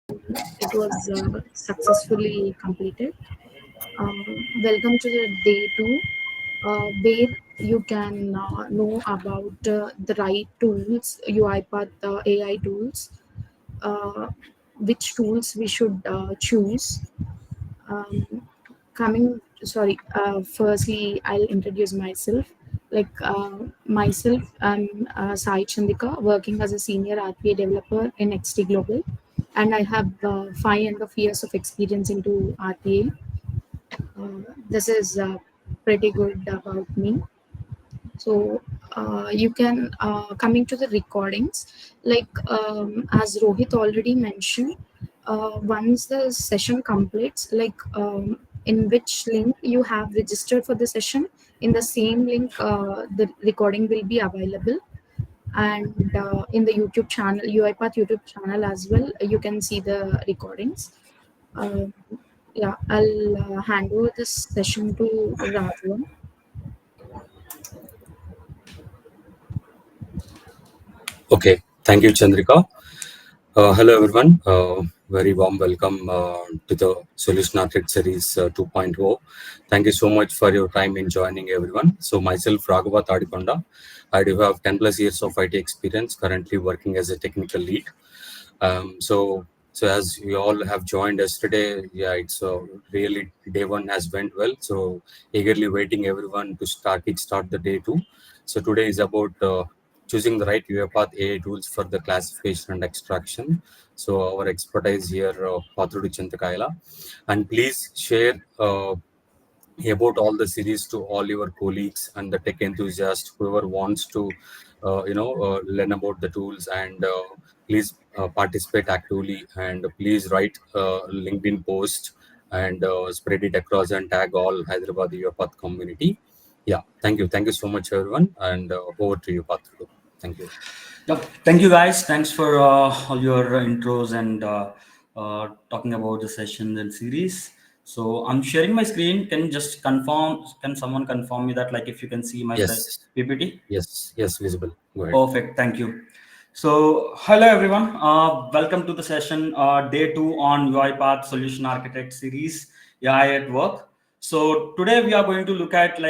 It was successfully completed. Welcome to the day two, where you can know about the right tools, UiPath AI tools, uh, which tools we should choose. Um, Firstly, I'll introduce myself. I'm Sai Chandika, working as a senior RPA developer in XT Global, and I have 5.5 years of experience into RPA. This is pretty good about me. So you can coming to the recordings, as Rohit already mentioned, once the session completes, in which link you have registered for the session, in the same link the recording will be available, and in the YouTube channel, UiPath YouTube channel as well, you can see the recordings. uh, yeah, I'll hand over this session to Raghavan. Okay, thank you, Chandrika. Hello, everyone. Very warm welcome to the Solution Architect Series 2.0. Thank you so much for your time in joining, everyone. So, myself, Raghava Tadikonda. I do have 10 plus years of IT experience, currently working as a technical lead. So as we all have joined yesterday, yeah, it's really day one has went well. So eagerly waiting everyone to start the day two. So today is about choosing the right UiPath AI tools for the classification and extraction. So our expertise here, Patrudu Chintakaila, and please share about all the series to all your colleagues and the tech enthusiasts, whoever wants to learn about the tools, and please participate actively, and please write LinkedIn post and spread it across and tag all Hyderabad UiPath community. Yeah, thank you so much, everyone, and over to you, Patru. Thank you. Yep. Thank you, guys. Thanks for all your intros and talking about the sessions and series. So I'm sharing my screen. Can you just confirm? Can someone confirm me that, like, if you can see my Yes, PPT? yes, visible. Go ahead. Perfect. Thank you. So, hello everyone. Welcome to the session, day two on UiPath Solution Architect series, AI at Work. So today we are going to look at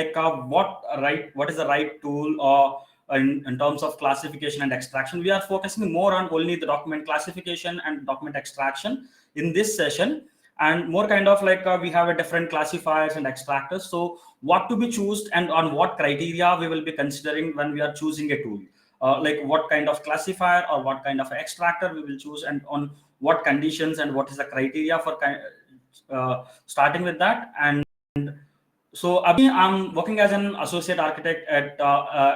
what is the right tool in terms of classification and extraction. We are focusing more on only the document classification and document extraction in this session, and more kind of we have a different classifiers and extractors. So what to be chosen and on what criteria we will be considering when we are choosing a tool. Like what kind of classifier or what kind of extractor we will choose, and on what conditions and what is the criteria for starting with that. And so I'm working as an associate architect at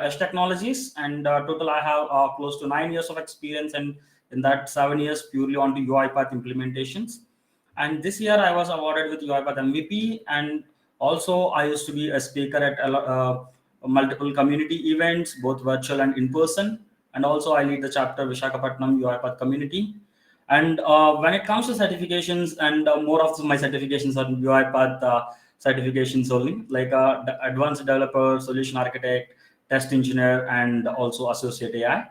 Edge Technologies, and total I have close to 9 years of experience, and in that 7 years purely onto UiPath implementations. And this year I was awarded with UiPath MVP, and also I used to be a speaker at multiple community events, both virtual and in person. And also I lead the chapter Visakhapatnam UiPath community. And when it comes to certifications, and more of my certifications are UiPath certifications only, like advanced developer, solution architect, test engineer, and also associate AI.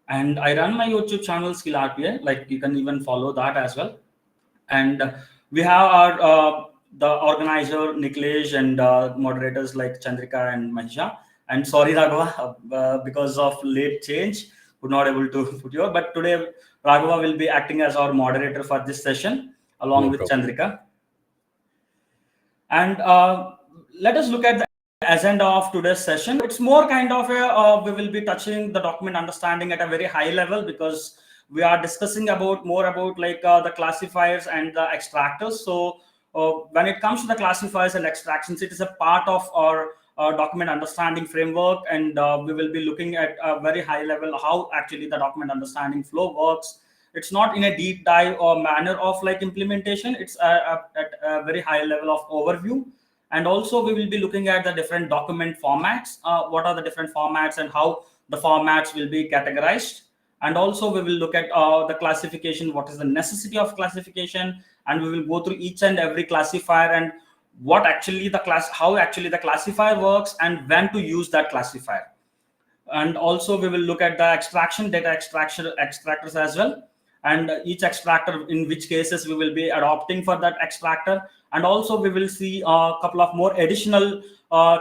And I run my YouTube channel Skill RPA, like you can even follow that as well. And we have our the organizer Niklesh, and moderators like Chandrika and Mahisha. And sorry, Raghava, because of late change, we're not able to put you. But today, Raghava will be acting as our moderator for this session, along No with problem. Chandrika. And let us look at the agenda of today's session. It's more kind of a we will be touching the document understanding at a very high level, because we are discussing about more about the classifiers and the extractors. So when it comes to the classifiers and extractions, it is a part of our document understanding framework, and we will be looking at a very high level how actually the document understanding flow works. It's not in a deep dive or manner of like implementation. It's at a very high level of overview. And also we will be looking at the different document formats, what are the different formats and how the formats will be categorized. And also we will look at the classification, what is the necessity of classification, and we will go through each and every classifier, and what actually how actually the classifier works, and when to use that classifier. And also we will look at the extraction, data extraction extractors as well. and each extractor, in which cases we will be adopting for that extractor. And also we will see a couple of more additional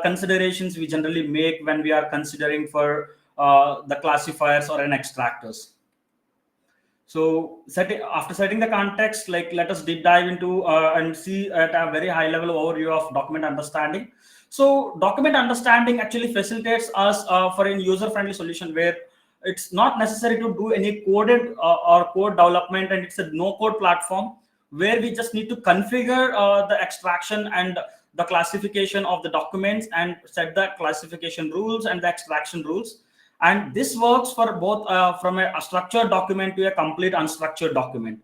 considerations we generally make when we are considering for the classifiers or an extractors. So after setting the context, like let us deep dive into and see at a very high level overview of document understanding. So document understanding actually facilitates us for a user-friendly solution where it's not necessary to do any coded or code development, and it's a no-code platform where we just need to configure the extraction and the classification of the documents and set the classification rules and the extraction rules. And this works for both from a structured document to a complete unstructured document.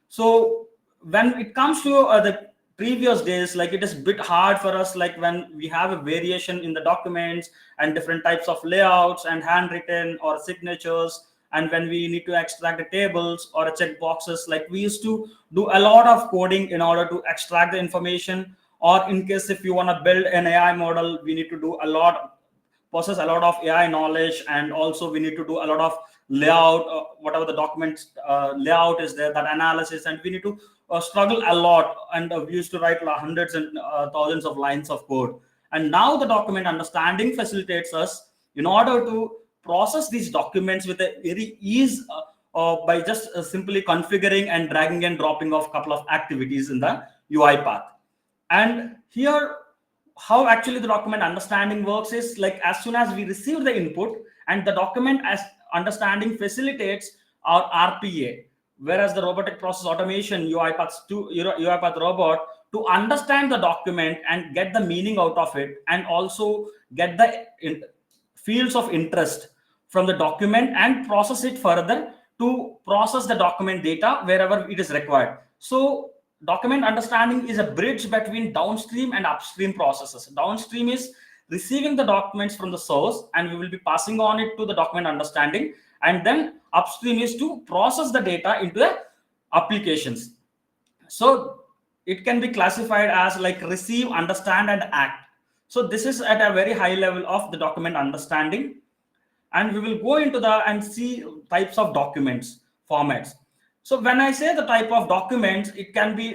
So when it comes to the previous days, like it is a bit hard for us, like when we have a variation in the documents and different types of layouts and handwritten or signatures, and when we need to extract the tables or check boxes, like we used to do a lot of coding in order to extract the information. Or in case if you want to build an AI model, we need to do possess a lot of AI knowledge, and also we need to do a lot of layout, whatever the document layout is there, that analysis, and we need to struggle a lot, and we used to write hundreds and thousands of lines of code. And now the document understanding facilitates us in order to process these documents with a very ease by just simply configuring and dragging and dropping of a couple of activities in the UiPath. And here, how actually the document understanding works is like as soon as we receive the input, and the document as understanding facilitates our RPA, whereas the robotic process automation UiPath robot to understand the document and get the meaning out of it, and also get the fields of interest from the document and process it further to process the document data wherever it is required. So document understanding is a bridge between downstream and upstream processes. Downstream is receiving the documents from the source, and we will be passing on it to the document understanding. And then upstream is to process the data into the applications. So it can be classified as like receive, understand, and act. So this is at a very high level of the document understanding. And we will go into and see types of documents, formats. So when I say the type of documents, it can be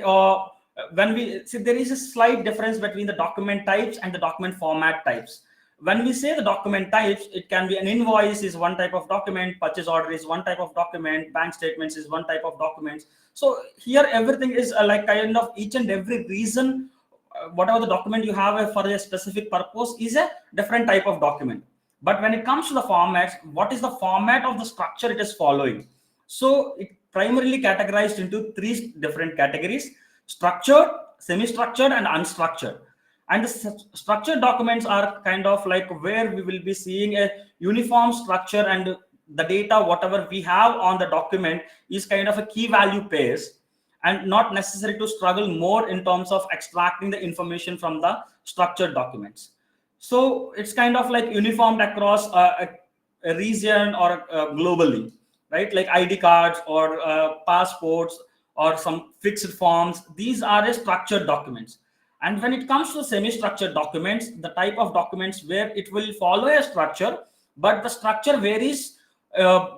when we see there is a slight difference between the document types and the document format types. When we say the document types, it can be an invoice is one type of document, purchase order is one type of document, bank statements is one type of documents. So here everything is like kind of each and every reason, whatever the document you have for a specific purpose is a different type of document. But when it comes to the formats, what is the format of the structure it is following? So it primarily categorized into three different categories: structured, semi-structured, and unstructured. And the structured documents are kind of like where we will be seeing a uniform structure, and the data, whatever we have on the document, is kind of a key value pairs, and not necessary to struggle more in terms of extracting the information from the structured documents. So it's kind of like uniformed across a region or globally, right? Like ID cards or passports or some fixed forms. These are structured documents. And when it comes to semi-structured documents, the type of documents where it will follow a structure, but the structure varies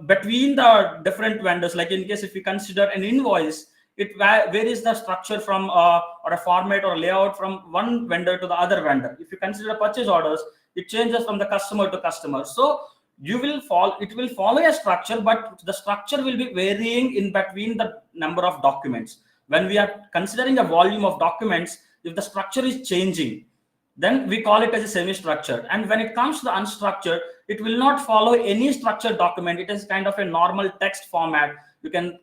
between the different vendors. Like in case if you consider an invoice, it varies the structure from or a format or layout from one vendor to the other vendor. If you consider purchase orders, it changes from the customer to customer. So it will follow a structure, but the structure will be varying in between the number of documents. When we are considering a volume of documents, if the structure is changing, then we call it as a semi-structured. And when it comes to the unstructured, it will not follow any structured document. It is kind of a normal text format. You can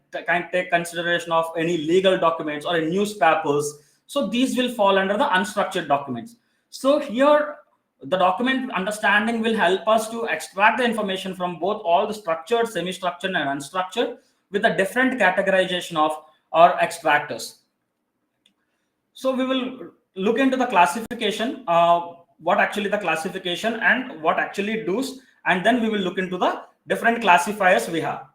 take consideration of any legal documents or newspapers. So these will fall under the unstructured documents. So here, the document understanding will help us to extract the information from both all the structured, semi-structured, and unstructured with a different categorization of our extractors. So we will look into the classification, what actually the classification and what actually does, and then we will look into the different classifiers we have.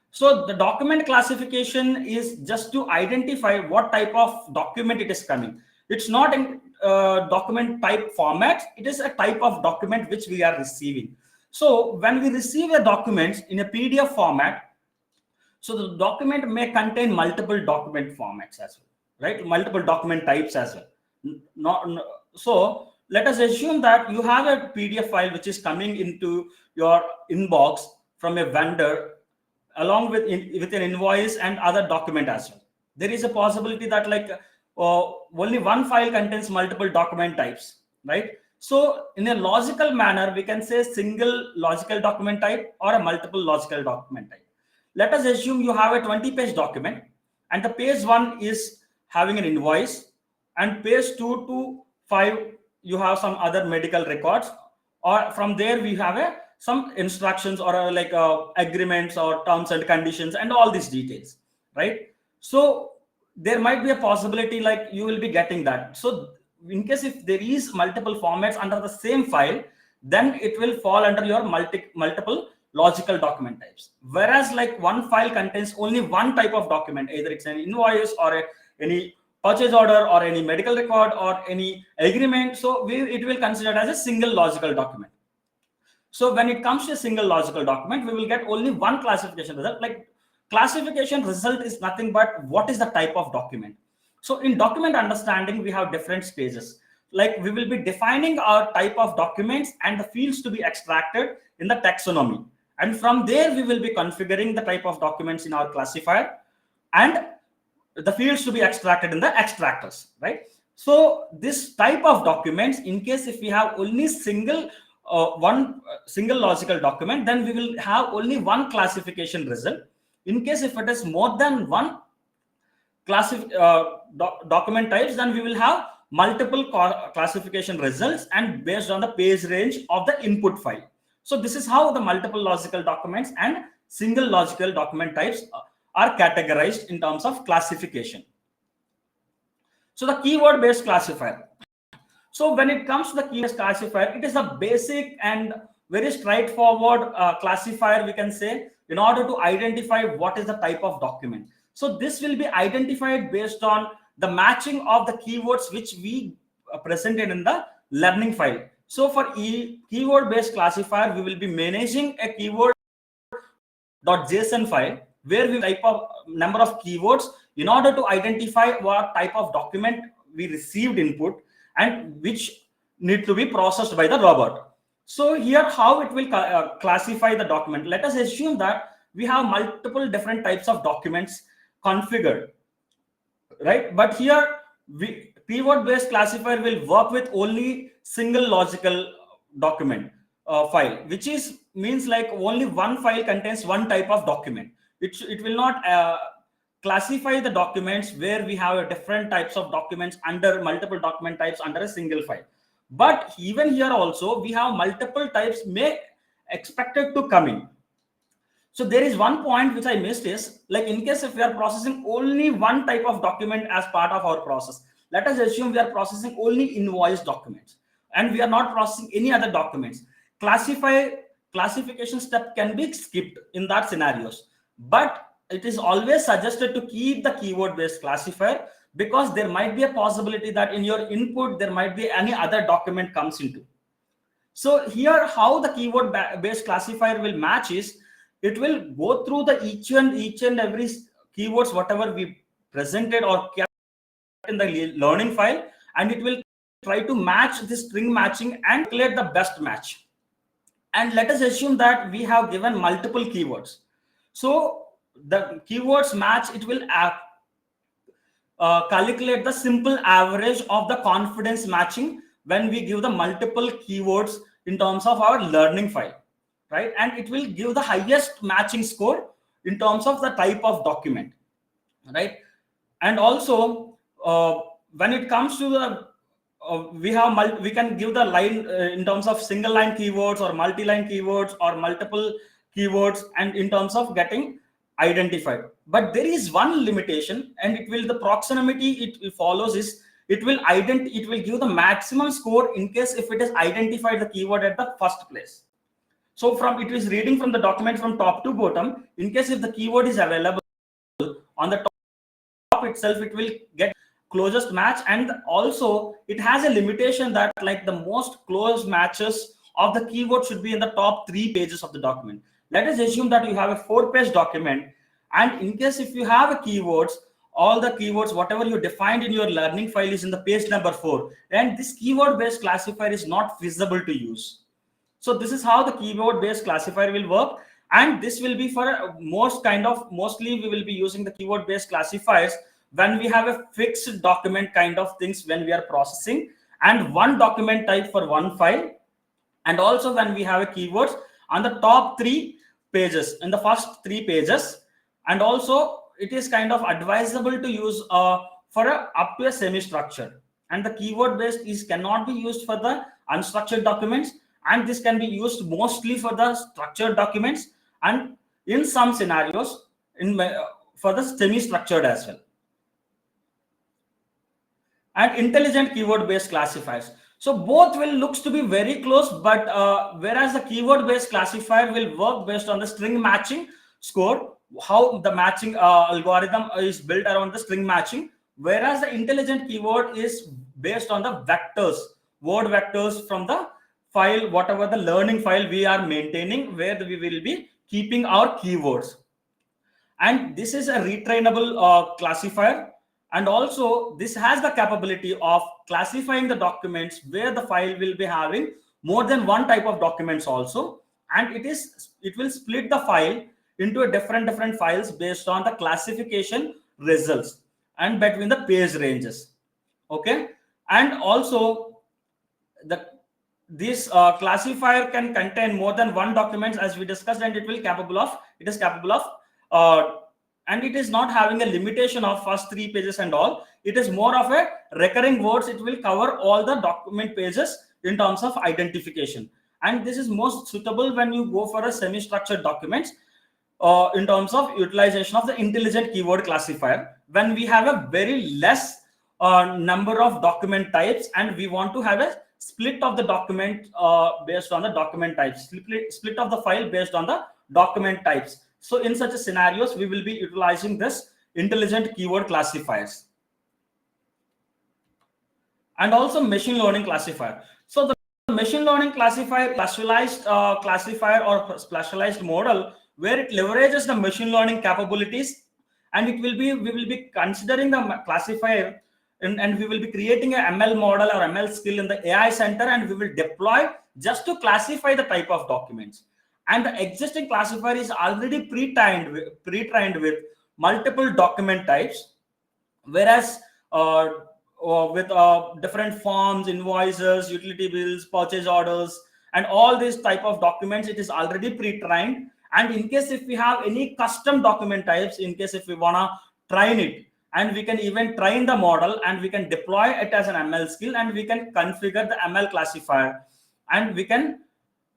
So the document classification is just to identify what type of document it is coming. It's not in document type format. It is a type of document which we are receiving. So when we receive a document in a PDF format, So the document may contain multiple document formats as well, right? Multiple document types as well. So let us assume that you have a PDF file which is coming into your inbox from a vendor along with an invoice and other document as well. There is a possibility that only one file contains multiple document types, right? So in a logical manner, we can say single logical document type or a multiple logical document type. Let us assume you have a 20-page document and the page 1 is having an invoice, and page 2 to 5 you have some other medical records, or from there we have some instructions or agreements or terms and conditions and all these details, right? So there might be a possibility like you will be getting that. So in case if there is multiple formats under the same file, then it will fall under your multiple logical document types. Whereas like one file contains only one type of document, either it's an invoice or any purchase order or any medical record or any agreement, so it will consider as a single logical document. So when it comes to a single logical document, we will get only one classification result. Like classification result is nothing but what is the type of document. So in document understanding, we have different stages. Like we will be defining our type of documents and the fields to be extracted in the taxonomy. And from there, we will be configuring the type of documents in our classifier and the fields to be extracted in the extractors, right? So this type of documents, in case if we have only one single logical document, then we will have only one classification result. In case if it is more than one document types, then we will have multiple classification results and based on the page range of the input file. So this is how the multiple logical documents and single logical document types are categorized in terms of classification. So the keyword-based classifier. So when it comes to the keyword-based classifier, it is a basic and very straightforward classifier, we can say, in order to identify what is the type of document. So this will be identified based on the matching of the keywords which we presented in the learning file. So for keyword-based classifier, we will be managing a keyword.json file where we type of number of keywords in order to identify what type of document we received input and which need to be processed by the robot. So here how it will classify the document. Let us assume that we have multiple different types of documents configured, right? But here keyword-based classifier will work with only single logical document file, which means like only one file contains one type of document. It will not classify the documents where we have different types of documents under multiple document types under a single file. But even here also we have multiple types may expected to come in. So there is one point which I missed is like in case if we are processing only one type of document as part of our process, let us assume we are processing only invoice documents and we are not processing any other documents. Classification step can be skipped in that scenarios, but it is always suggested to keep the keyword-based classifier because there might be a possibility that in your input there might be any other document comes into. So here how the keyword-based classifier will match is it will go through the each and every keywords whatever we presented or kept in the learning file, and it will try to match the string matching and calculate the best match. And let us assume that we have given multiple keywords. So the keywords match, it will calculate the simple average of the confidence matching when we give the multiple keywords in terms of our learning file, right? And it will give the highest matching score in terms of the type of document, right? And also when it comes to the we can give the line in terms of single line keywords or multi-line keywords or multiple keywords and in terms of getting identified. But there is one limitation, and the proximity it follows is it will give the maximum score in case if it is identified the keyword at the first place. So it is reading from the document from top to bottom. In case if the keyword is available on the top itself, it will get closest match, and also it has a limitation that like the most close matches of the keyword should be in the top 3 pages of the document. Let us assume that you have a 4-page document And in case if you have a keywords, all the keywords, whatever you defined in your learning file is in the page number 4, and this keyword based classifier is not feasible to use. So this is how the keyword based classifier will work. And this will be for mostly we will be using the keyword based classifiers when we have a fixed document kind of things when we are processing, and one document type for one file, and also when we have a keywords on the top 3 pages, in the first 3 pages. And also it is kind of advisable to use for up to a semi-structured, and the keyword based is cannot be used for the unstructured documents, and this can be used mostly for the structured documents, and in some scenarios for the semi-structured as well. And intelligent keyword based classifiers, so both will looks to be very close, but whereas the keyword based classifier will work based on the string matching score, how the matching algorithm is built around the string matching, whereas the intelligent keyword is based on the vectors, word vectors from the file, whatever the learning file we are maintaining, where we will be keeping our keywords. And this is a retrainable classifier, and also this has the capability of classifying the documents where the file will be having more than one type of documents also, and it will split the file into a different files based on the classification results and between the page ranges. Okay, and also this classifier can contain more than one documents as we discussed, and it is capable of and it is not having a limitation of first 3 pages and all. It is more of a recurring words. It will cover all the document pages in terms of identification, and this is most suitable when you go for a semi-structured documents in terms of utilization of the intelligent keyword classifier, when we have a very less number of document types, and we want to have a split of the document based on the document types, split of the file based on the document types. So in such a scenarios, we will be utilizing this intelligent keyword classifiers. And also machine learning classifier. So the machine learning classifier, specialized classifier or specialized model, where it leverages the machine learning capabilities, and we will be considering the classifier, and we will be creating a ML model or ML skill in the AI center, and we will deploy just to classify the type of documents. And the existing classifier is already pre-trained with multiple document types, whereas with different forms, invoices, utility bills, purchase orders, and all these type of documents, it is already pre-trained. And in case if we have any custom document types, in case if we want to train it, and we can even train the model, and we can deploy it as an ML skill, and we can configure the ML classifier, and we can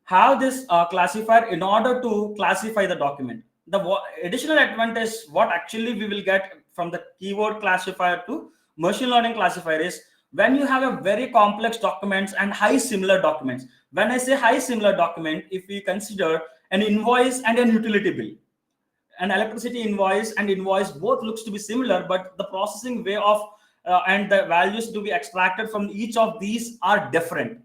have this classifier in order to classify the document. The additional advantage what actually we will get from the keyword classifier to machine learning classifier is when you have a very complex documents and high similar documents. When I say high similar document, if we consider an invoice and an utility bill, an electricity invoice and invoice both looks to be similar, but the processing way of and the values to be extracted from each of these are different.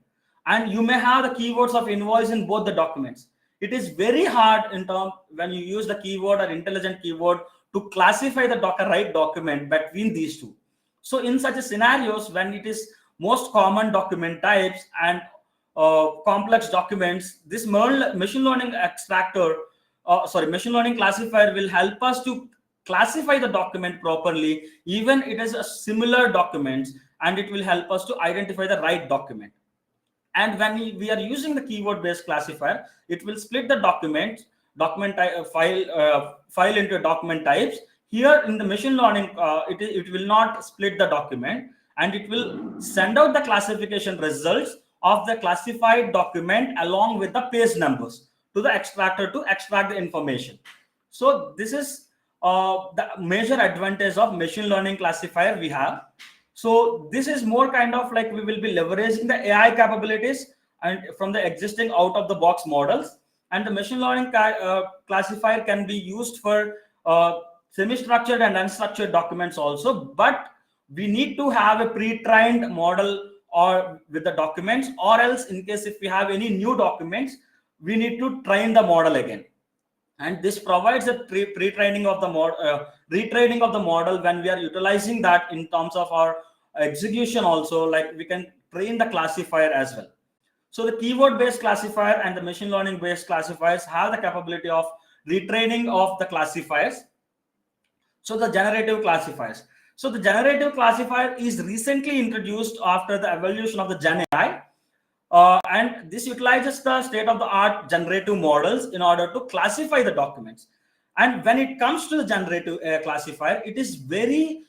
And you may have the keywords of invoice in both the documents. It is very hard in terms when you use the keyword or intelligent keyword to classify the right document between these two. So in such a scenarios, when it is most common document types and complex documents, this machine learning classifier will help us to classify the document properly, even it is a similar documents, and it will help us to identify the right document. And when we are using the keyword based classifier, it will split the file into document types. Here in the machine learning, it will not split the document, and it will send out the classification results of the classified document along with the page numbers to the extractor to extract the information. So this is the major advantage of machine learning classifier we have. So this is more kind of like we will be leveraging the AI capabilities and from the existing out of the box models, and the machine learning classifier can be used for semi-structured and unstructured documents also, but we need to have a pre-trained model or with the documents, or else in case if we have any new documents, we need to train the model again. And this provides a retraining of the model when we are utilizing that in terms of our execution also, like we can train the classifier as well. So the keyword-based classifier and the machine learning-based classifiers have the capability of retraining of the classifiers. So the generative classifiers. So the generative classifier is recently introduced after the evolution of the Gen AI. And this utilizes the state-of-the-art generative models in order to classify the documents. And when it comes to the generative classifier, it is very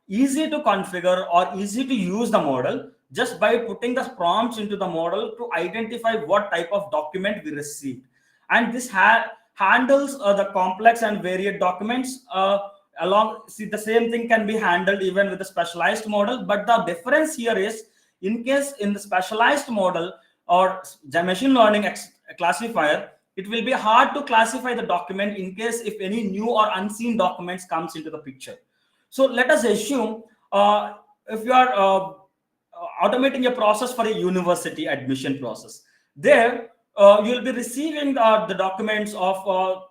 easy to configure or easy to use the model just by putting the prompts into the model to identify what type of document we received. And this handles the complex and varied documents the same thing can be handled even with a specialized model. But the difference here is, in case in the specialized model or the machine learning classifier, it will be hard to classify the document in case if any new or unseen documents comes into the picture. So let us assume if you are automating a process for a university admission process, there you will be receiving the documents of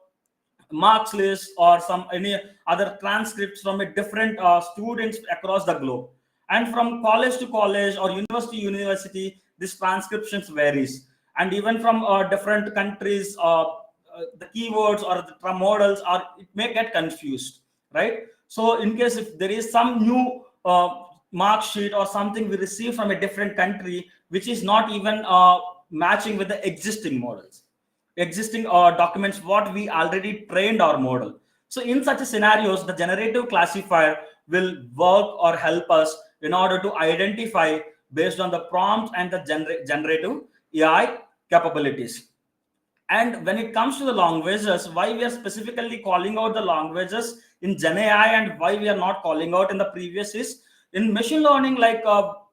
marks list or any other transcripts from a different students across the globe. And from college to college or university to university, this transcriptions varies. And even from different countries, the keywords or the models it may get confused, right? So in case if there is some new mark sheet or something we receive from a different country, which is not even matching with the existing models, existing documents, what we already trained our model. So in such a scenarios, the generative classifier will work or help us in order to identify based on the prompts and the generative AI capabilities. And when it comes to the languages, why we are specifically calling out the languages in Gen AI and why we are not calling out in the previous is, in machine learning, like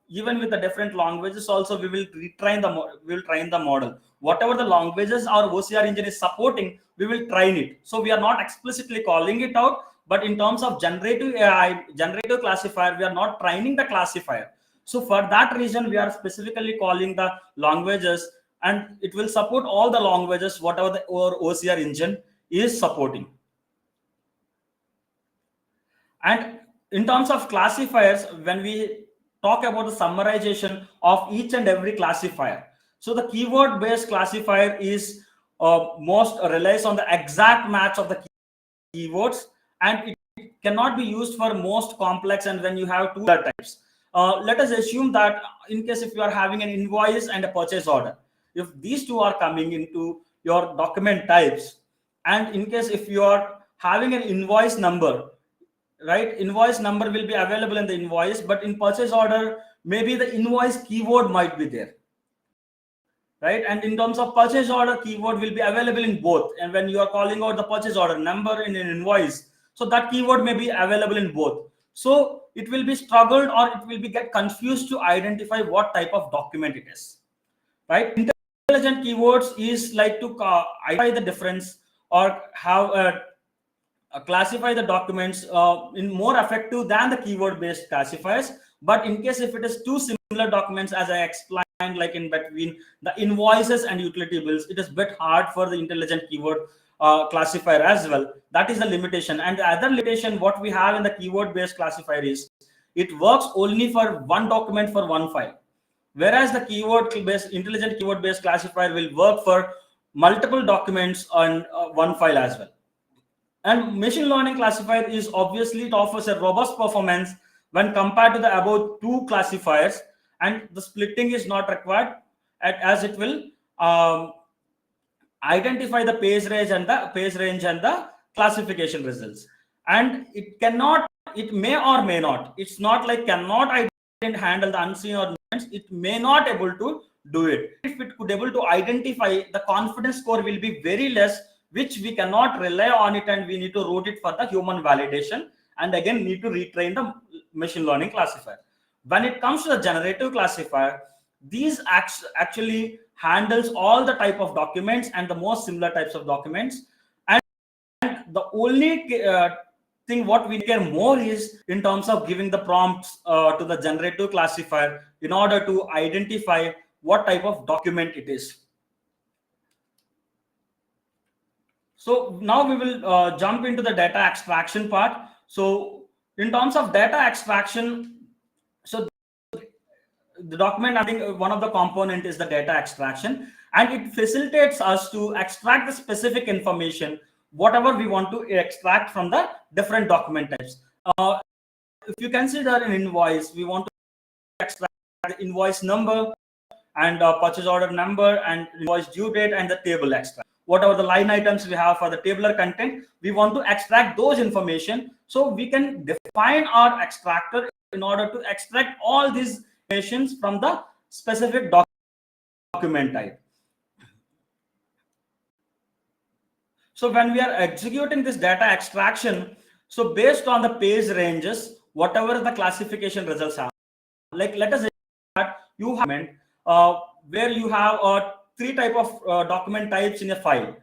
even with the different languages also, we will train the model. Whatever the languages our OCR engine is supporting, we will train it. So we are not explicitly calling it out, but in terms of generative AI, generative classifier, we are not training the classifier. So for that reason, we are specifically calling the languages, and it will support all the languages, whatever the OCR engine is supporting. And in terms of classifiers, when we talk about the summarization of each and every classifier, so the keyword-based classifier is most relies on the exact match of the keywords, and it cannot be used for most complex and when you have two types. Let us assume that in case if you are having an invoice and a purchase order, if these two are coming into your document types, and in case if you are having an invoice number, right, invoice number will be available in the invoice, but in purchase order, maybe the invoice keyword might be there, right? And in terms of purchase order, keyword will be available in both. And when you are calling out the purchase order number in an invoice, so that keyword may be available in both. So it will be struggled or it will be get confused to identify what type of document it is, right? Intelligent keywords is like to identify the difference or have classify the documents in more effective than the keyword-based classifiers. But in case if it is two similar documents, as I explained, like in between the invoices and utility bills, it is a bit hard for the intelligent keyword classifier as well. That is a limitation. And the other limitation what we have in the keyword-based classifier is it works only for one document for one file, whereas the keyword-based intelligent keyword-based classifier will work for multiple documents on one file as well. And machine learning classifier is obviously, it offers a robust performance when compared to the above two classifiers, and the splitting is not required as it will identify the page range and the classification results. And it cannot, it may or may not, it's not like cannot handle the unseen or it may not able to do it. If it could able to identify, the confidence score will be very less, which we cannot rely on it, and we need to route it for the human validation, and again need to retrain the machine learning classifier. When it comes to the generative classifier, these actually handles all the type of documents and the most similar types of documents. And the only thing what we care more is in terms of giving the prompts to the generative classifier in order to identify what type of document it is. So now we will jump into the data extraction part. So in terms of data extraction, so the document, I think one of the component is the data extraction, and it facilitates us to extract the specific information, whatever we want to extract from the different document types. If you consider an invoice, we want to extract the invoice number and purchase order number and invoice due date and the table extract. Whatever the line items we have for the tabular content, we want to extract those information. So we can define our extractor in order to extract all these information from the specific document type. So when we are executing this data extraction, so based on the page ranges, whatever the classification results are, like let us say that you have where you have three type of document types in a file.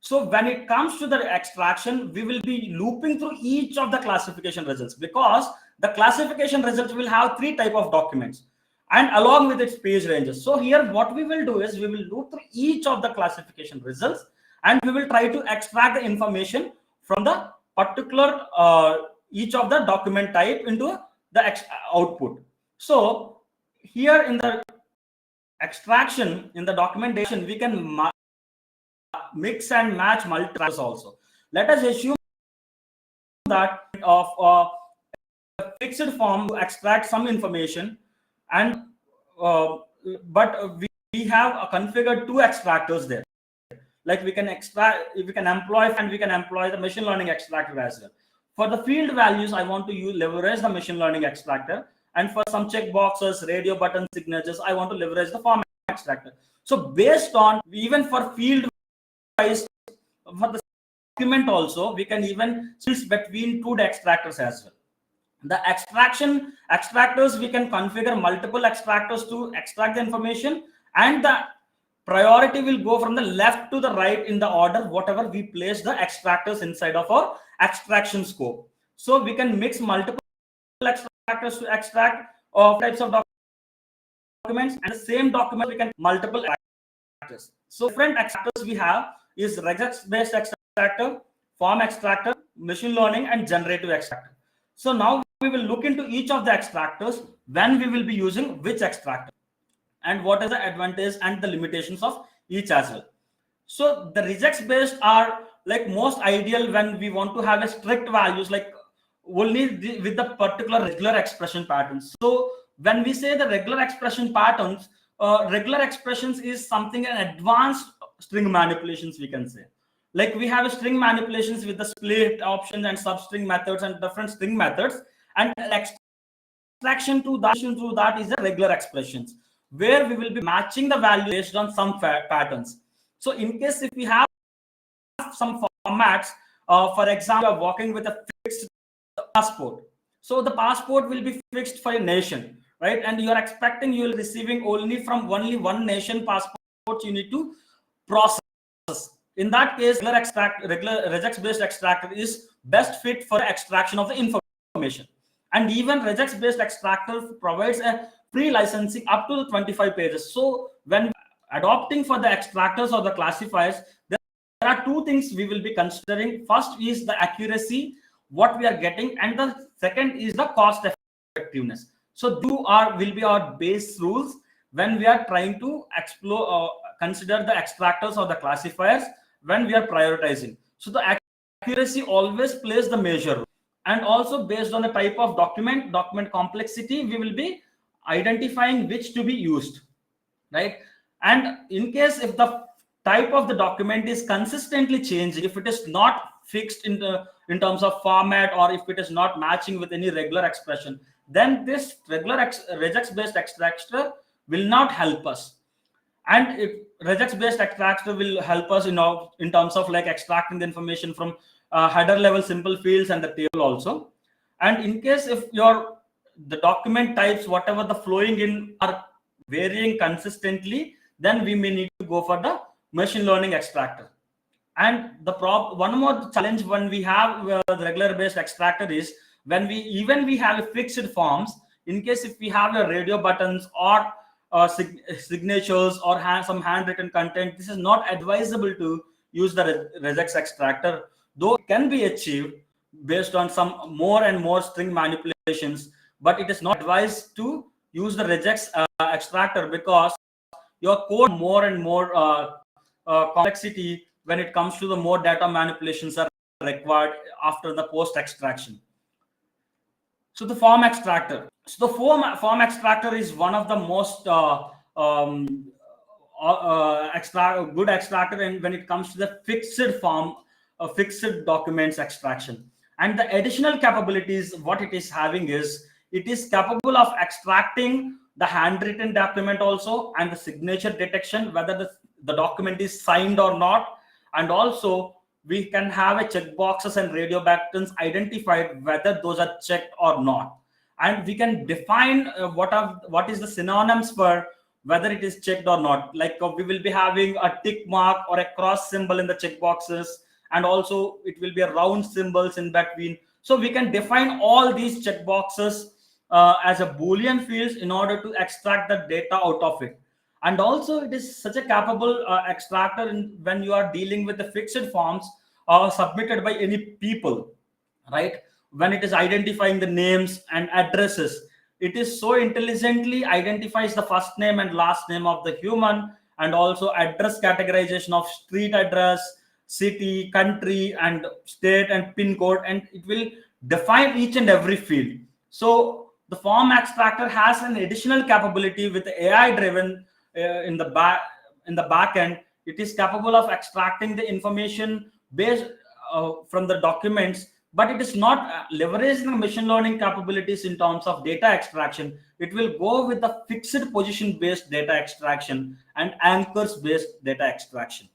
So when it comes to the extraction, we will be looping through each of the classification results, because the classification results will have three type of documents and along with its page ranges. So here what we will do is we will loop through each of the classification results and we will try to extract the information from the particular each of the document type into the output. So here in the extraction, in the documentation, we can mix and match multiples also. Let us assume that of a fixed form to extract some information, and but we have configured two extractors there. Like we can extract, we can employ, and we can employ the machine learning extractor as well. For the field values, I want to leverage the machine learning extractor, and for some checkboxes, radio button signatures, I want to leverage the format extractor. So based on, even for field wise, for the document also, we can even switch between two extractors as well. The extractors, we can configure multiple extractors to extract the information, and the priority will go from the left to the right in the order whatever we place the extractors inside of our extraction scope. So we can mix multiple extractors to extract types of documents, and the same document we can multiple extractors. So different extractors we have is regex-based extractor, form extractor, machine learning, and generative extractor. So now we will look into each of the extractors, when we will be using which extractor, and what is the advantage and the limitations of each as well. So the regex based are like most ideal when we want to have a strict values, like only with the particular regular expression patterns. So when we say the regular expression patterns, regular expressions is something an advanced string manipulations, we can say. Like we have a string manipulations with the split options and substring methods and different string methods, and extraction to that is the regular expressions, where we will be matching the value based on some patterns. So in case if we have some formats, for example, you are working with a fixed passport. So the passport will be fixed for a nation, right? And you are expecting you will receiving only from only one nation passport you need to process. In that case, regular regex-based extractor is best fit for extraction of the information. And even regex-based extractor provides a free licensing up to 25 pages. So when adopting for the extractors or the classifiers, there are two things we will be considering. First is the accuracy, what we are getting, and the second is the cost effectiveness. So will be our base rules when we are trying to explore consider the extractors or the classifiers when we are prioritizing. So the accuracy always plays the major role. And also based on the type of document complexity, we will be identifying which to be used, right? And in case if the type of the document is consistently changing, if it is not fixed in terms of format, or if it is not matching with any regular expression, then this regular regex-based extractor will not help us. And if regex-based extractor will help us, in terms of like extracting the information from header level simple fields and the table also. And in case if the document types, whatever the flowing in are varying consistently, then we may need to go for the machine learning extractor. And one more challenge when we have the regular based extractor is when we have fixed forms. In case if we have a radio buttons or signatures or some handwritten content, this is not advisable to use the regex extractor, though it can be achieved based on some more and more string manipulations, but it is not advised to use the regex extractor because your code more and more complexity when it comes to the more data manipulations are required after the post extraction. So the form extractor. So the form extractor is one of the most good extractor, and when it comes to the fixed form, fixed documents extraction. And the additional capabilities, what it is having is, it is capable of extracting the handwritten document also, and the signature detection, whether the document is signed or not. And also we can have a checkboxes and radio buttons identified whether those are checked or not. And we can define what is the synonyms for whether it is checked or not. Like we will be having a tick mark or a cross symbol in the checkboxes, and also it will be a round symbols in between. So we can define all these checkboxes as a Boolean fields in order to extract the data out of it. And also it is such a capable extractor when you are dealing with the fixed forms submitted by any people, right? When it is identifying the names and addresses, it is so intelligently identifies the first name and last name of the human, and also address categorization of street address, city, country, and state, and pin code, and it will define each and every field. So the form extractor has an additional capability with AI driven in the back end. It is capable of extracting the information based from the documents, but it is not leveraging the machine learning capabilities in terms of data extraction. It will go with the fixed position based data extraction and anchors based data extraction.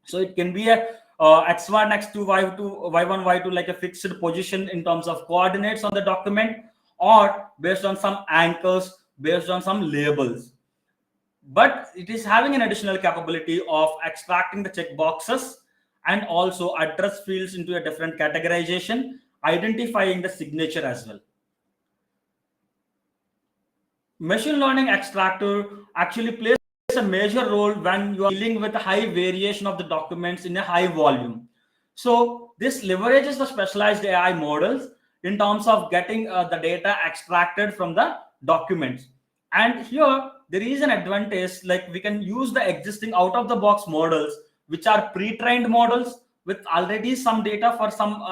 So it can be a x1, x2, y2, y1, y2, like a fixed position in terms of coordinates on the document, or based on some anchors, based on some labels. But it is having an additional capability of extracting the checkboxes and also address fields into a different categorization, identifying the signature as well. Machine learning extractor actually plays a major role when you are dealing with a high variation of the documents in a high volume. So this leverages the specialized AI models in terms of getting the data extracted from the documents. And here there is an advantage, like we can use the existing out of the box models, which are pre-trained models with already some data for some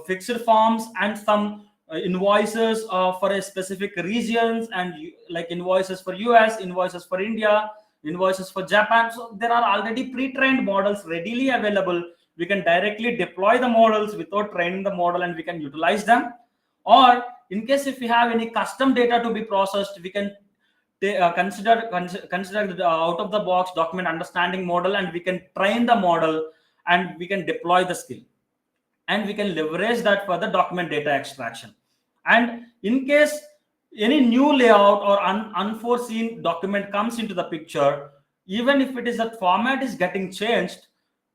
fixed forms and some invoices for a specific regions, and like invoices for US, invoices for India, invoices for Japan. So there are already pre-trained models readily available. We can directly deploy the models without training the model, and we can utilize them. Or in case if we have any custom data to be processed, we can consider the out of the box document understanding model, and we can train the model, and we can deploy the skill, and we can leverage that for the document data extraction. And in case any new layout or unforeseen document comes into the picture, even if it is a format is getting changed,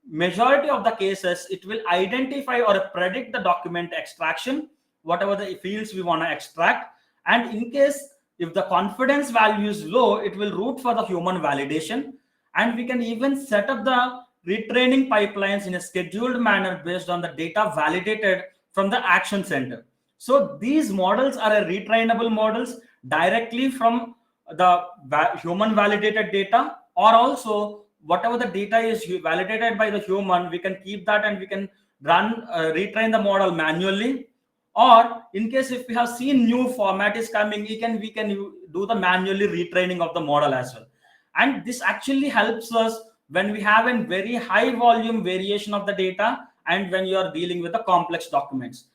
majority of the cases it will identify or predict the document extraction, whatever the fields we want to extract. And in case if the confidence value is low, it will route for the human validation. And we can even set up the retraining pipelines in a scheduled manner based on the data validated from the action center. So these models are retrainable models directly from the human validated data, or also whatever the data is validated by the human, we can keep that and we can run retrain the model manually. Or in case if we have seen new format is coming, we can do the manually retraining of the model as well. And this actually helps us when we have a very high volume variation of the data and when you are dealing with the complex documents.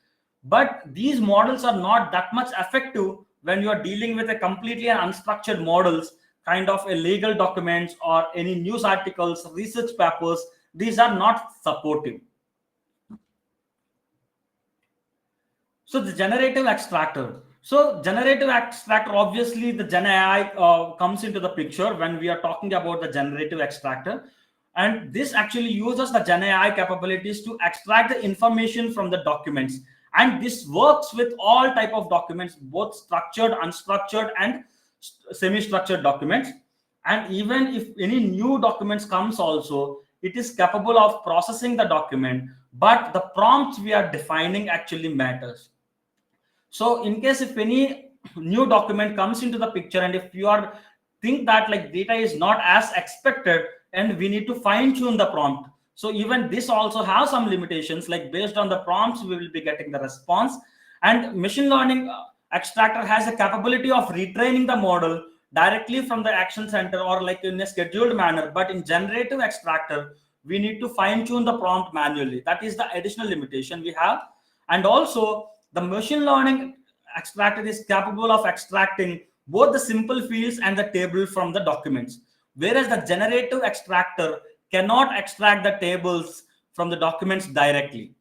But these models are not that much effective when you are dealing with a completely unstructured models, kind of a legal documents or any news articles, research papers. These are not supportive. So the generative extractor. So generative extractor, obviously the Gen AI comes into the picture when we are talking about the generative extractor. And this actually uses the Gen AI capabilities to extract the information from the documents. And this works with all type of documents, both structured, unstructured, and semi-structured documents. And even if any new documents comes also, it is capable of processing the document, but the prompts we are defining actually matters. So in case if any new document comes into the picture, and if you are think that like data is not as expected, and we need to fine tune the prompt. So even this also has some limitations, like based on the prompts we will be getting the response. And machine learning extractor has a capability of retraining the model directly from the action center or like in a scheduled manner, but in generative extractor we need to fine tune the prompt manually. That is the additional limitation we have. And also the machine learning extractor is capable of extracting both the simple fields and the table from the documents, whereas the generative extractor cannot extract the tables from the documents directly.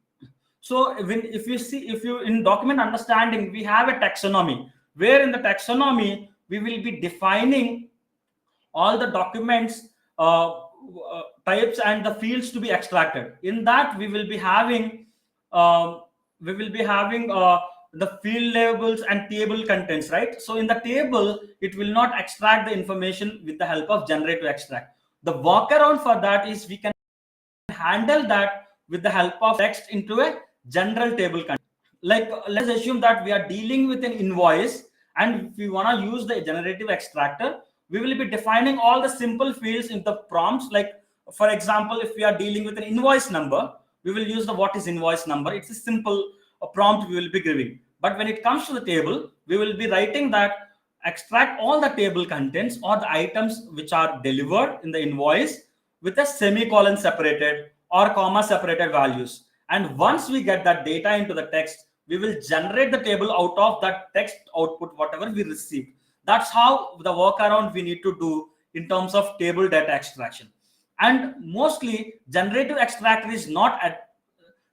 So if you in document understanding, we have a taxonomy, where in the taxonomy we will be defining all the documents types and the fields to be extracted. In that we will be having the field labels and table contents, right? So in the table it will not extract the information with the help of generative extract. The workaround for that is we can handle that with the help of text into a general table content. Like let's assume that we are dealing with an invoice, and if we want to use the generative extractor, we will be defining all the simple fields in the prompts. Like for example, if we are dealing with an invoice number, we will use the what is invoice number. It's a simple prompt we will be giving. But when it comes to the table, we will be writing that extract all the table contents or the items which are delivered in the invoice with a semicolon separated or comma separated values. And once we get that data into the text, we will generate the table out of that text output, whatever we receive. That's how the workaround we need to do in terms of table data extraction. And mostly generative extractor is not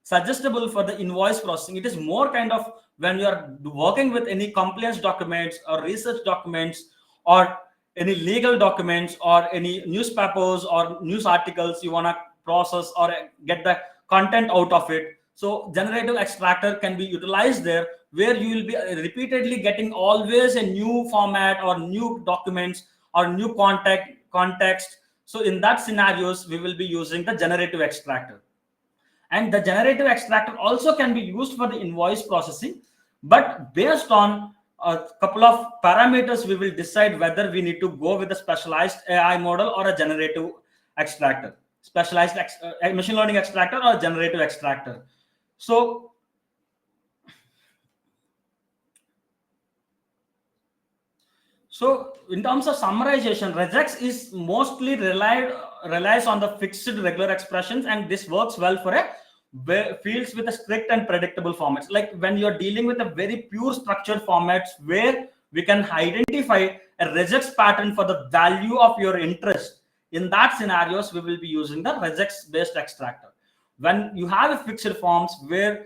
suggestible for the invoice processing. It is more kind of when you are working with any compliance documents or research documents or any legal documents or any newspapers or news articles you want to process or get the content out of it. So generative extractor can be utilized there, where you will be repeatedly getting always a new format or new documents or new context. So in that scenarios, we will be using the generative extractor. And the generative extractor also can be used for the invoice processing, but based on a couple of parameters, we will decide whether we need to go with a specialized AI model or a generative extractor, specialized machine learning extractor or generative extractor. So in terms of summarization, regex is mostly relies on the fixed regular expressions, and this works well for fields with a strict and predictable formats. Like when you're dealing with a very pure structured formats where we can identify a regex pattern for the value of your interest, in that scenarios we will be using the regex based extractor. When you have a fixed forms where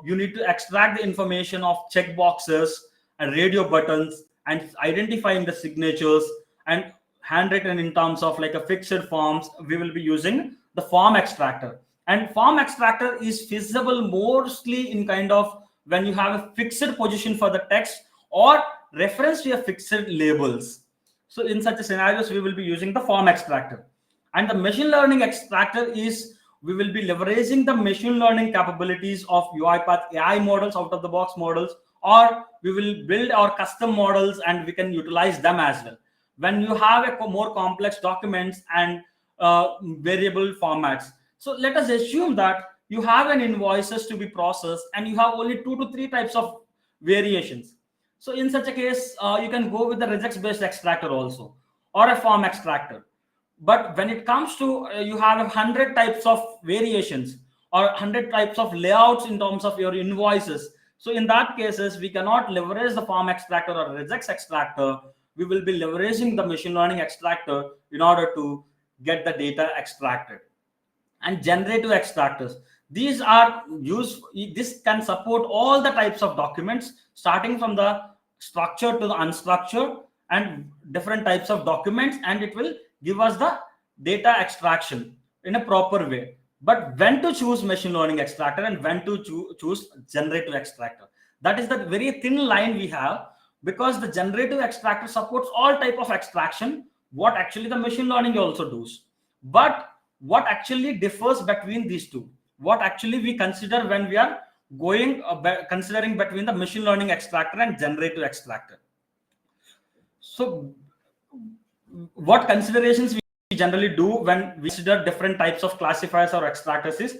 you need to extract the information of checkboxes and radio buttons and identifying the signatures and handwritten in terms of like a fixed forms, we will be using the form extractor. And form extractor is feasible mostly in kind of when you have a fixed position for the text or reference to a fixed labels. So in such a scenarios, we will be using the form extractor. And the machine learning extractor is we will be leveraging the machine learning capabilities of UiPath AI models, out of the box models, or we will build our custom models and we can utilize them as well. When you have a more complex documents and variable formats. So let us assume that you have an invoices to be processed and you have only 2 to 3 types of variations. So in such a case, you can go with the regex based extractor also or a form extractor. But when it comes to you have 100 types of variations or 100 types of layouts in terms of your invoices. So in that cases, we cannot leverage the form extractor or regex extractor. We will be leveraging the machine learning extractor in order to get the data extracted. And generative extractors, these are used, this can support all the types of documents starting from the structured to the unstructured and different types of documents, and it will give us the data extraction in a proper way. But when to choose machine learning extractor and when to choose generative extractor, that is the very thin line we have, because the generative extractor supports all type of extraction what actually the machine learning also does. But what actually differs between these two, what actually we consider when we are going considering between the machine learning extractor and generative extractor. So what considerations we generally do when we consider different types of classifiers or extractors is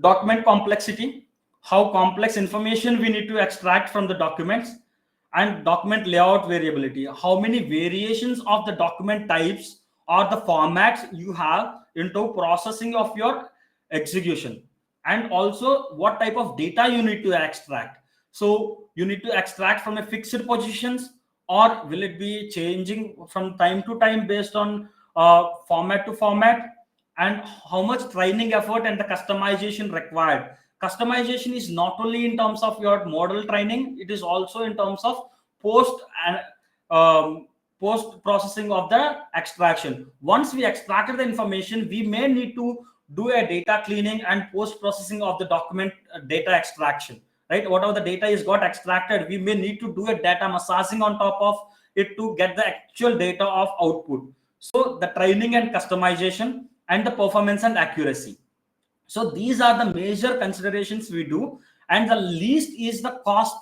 document complexity, how complex information we need to extract from the documents, and document layout variability, how many variations of the document types or the formats you have into processing of your execution, and also what type of data you need to extract. So you need to extract from a fixed positions, or will it be changing from time to time based on format to format, and how much training effort and the customization required. Customization is not only in terms of your model training, it is also in terms of post and post processing of the extraction. Once we extracted the information, we may need to do a data cleaning and post processing of the document data extraction, right? Whatever the data is got extracted, we may need to do a data massaging on top of it to get the actual data of output. So the training and customization and the performance and accuracy. So these are the major considerations we do, and the least is the cost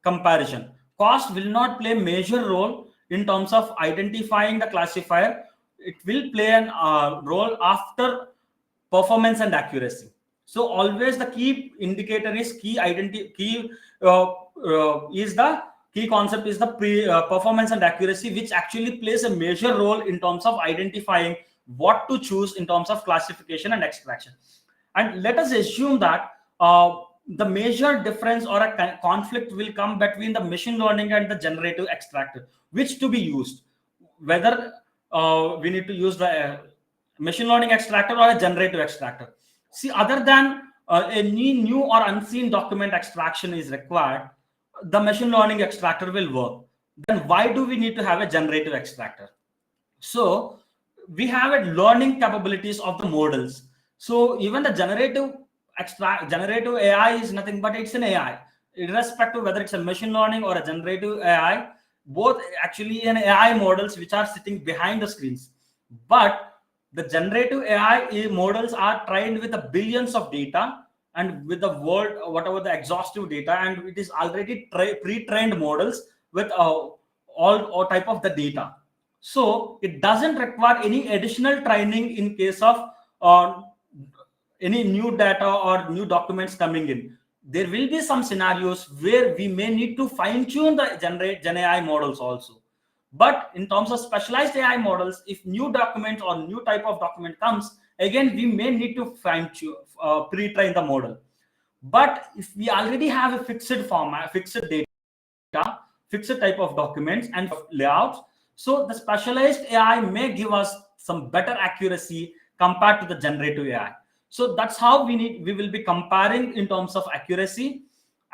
comparison. Cost will not play a major role in terms of identifying the classifier. It will play an role after performance and accuracy. So always the key indicator is key concept is the performance and accuracy, which actually plays a major role in terms of identifying what to choose in terms of classification and extraction. And let us assume that the major difference or a conflict will come between the machine learning and the generative extractor, which to be used, whether we need to use the machine learning extractor or a generative extractor. See, other than any new or unseen document extraction is required, the machine learning extractor will work. Then why do we need to have a generative extractor? So we have a learning capabilities of the models. So even the generative AI is nothing but it's an AI, irrespective whether it's a machine learning or a generative AI, both actually an AI models which are sitting behind the screens. But the generative AI models are trained with the billions of data and with the world, whatever the exhaustive data, and it is already pre-trained models with all type of the data. So it doesn't require any additional training in case of any new data or new documents coming in. There will be some scenarios where we may need to fine-tune the Gen AI models also. But in terms of specialized AI models, if new document or new type of document comes, again, we may need to fine-tune, pre-train the model. But if we already have a fixed format, fixed data, fixed type of documents and layouts, so the specialized AI may give us some better accuracy compared to the generative AI. So that's how we will be comparing in terms of accuracy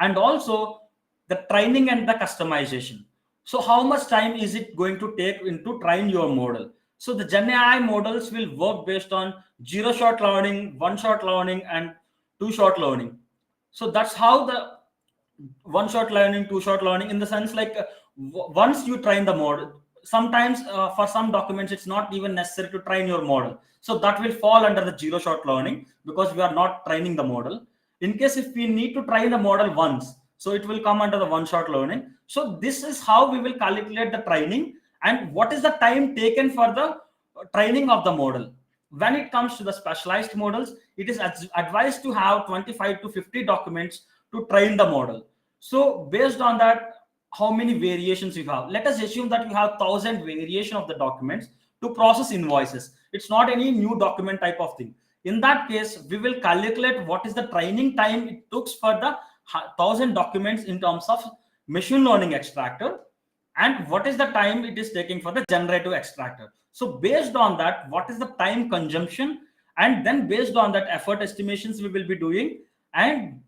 and also the training and the customization. So how much time is it going to take to train your model? So the Gen AI models will work based on 0-shot learning, 1-shot learning, and 2-shot learning. So that's how the 1-shot learning, 2-shot learning, in the sense like once you train the model, sometimes for some documents it's not even necessary to train your model, so that will fall under the 0-shot learning because we are not training the model. In case if we need to train the model once, so it will come under the 1-shot learning. So this is how we will calculate the training and what is the time taken for the training of the model. When it comes to the specialized models, it is advised to have 25 to 50 documents to train the model. So based on that, how many variations you have? Let us assume that you have 1,000 variation of the documents to process invoices. It's not any new document type of thing. In that case, we will calculate what is the training time it took for the 1,000 documents in terms of machine learning extractor, and what is the time it is taking for the generative extractor. So based on that, what is the time consumption, and then based on that effort estimations we will be doing, and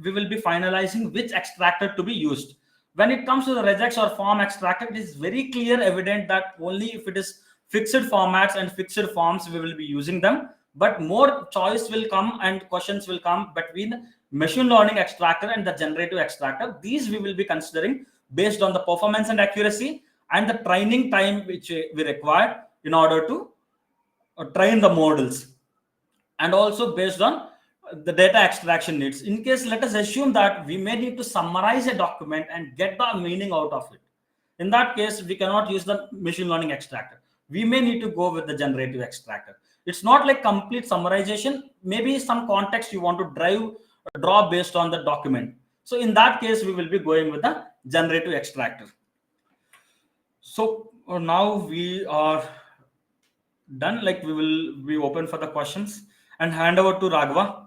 we will be finalizing which extractor to be used. When it comes to the regex or form extractor, it is very clear evident that only if it is fixed formats and fixed forms we will be using them, but more choice will come and questions will come between machine learning extractor and the generative extractor. These we will be considering based on the performance and accuracy and the training time which we require in order to train the models, and also based on the data extraction needs. In case, let us assume that we may need to summarize a document and get the meaning out of it. In that case, we cannot use the machine learning extractor. We may need to go with the generative extractor. It's not like complete summarization. Maybe some context you want to draw based on the document. So in that case, we will be going with the generative extractor. So now we are done. Like, we will be open for the questions and hand over to Raghava.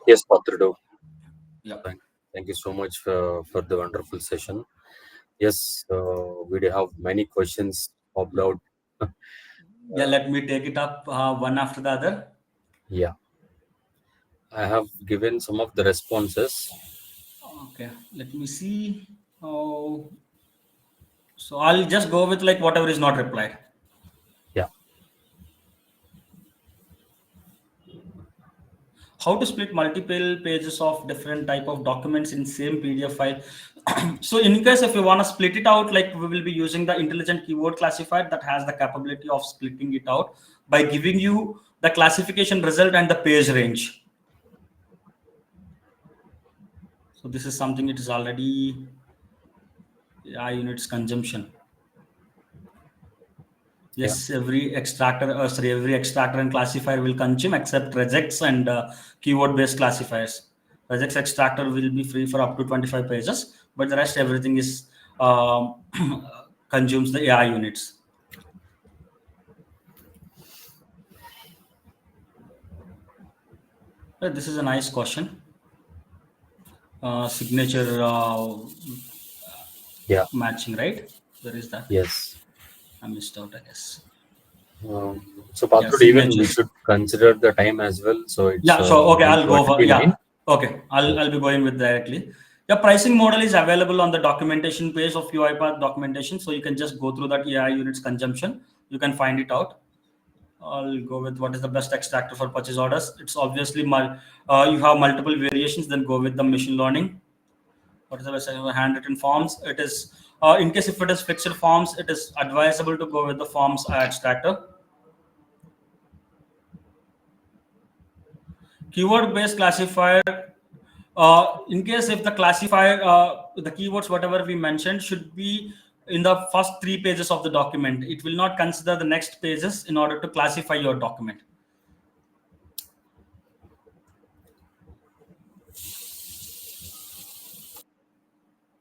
Yes, Patrido. Yeah. Thank you so much for the wonderful session. Yes, we do have many questions popped out. Yeah, let me take it up one after the other. Yeah, I have given some of the responses. Okay, let me see. Oh, so I'll just go with like whatever is not replied. Yeah. How to split multiple pages of different type of documents in same PDF file. So in case if you want to split it out, like we will be using the intelligent keyword classifier that has the capability of splitting it out by giving you the classification result and the page range. So this is something it is already units consumption. Yes, every extractor and classifier will consume except regex and keyword-based classifiers. Regex extractor will be free for up to 25 pages, but the rest everything is consumes the AI units. This is a nice question. Signature matching, right? Where is that? Yes. I missed out, I guess. So Patrido, even we should consider the time as well. So it's okay, I'll go for okay. I'll be going with directly. The pricing model is available on the documentation page of UiPath documentation, so you can just go through that AI units consumption. You can find it out. I'll go with what is the best extractor for purchase orders. It's obviously you have multiple variations. Then go with the machine learning. What is the best handwritten forms? It is in case if it is fixed forms, it is advisable to go with the forms extractor. Keyword-based classifier. In case if the classifier, the keywords, whatever we mentioned, should be in the first 3 pages of the document. It will not consider the next pages in order to classify your document.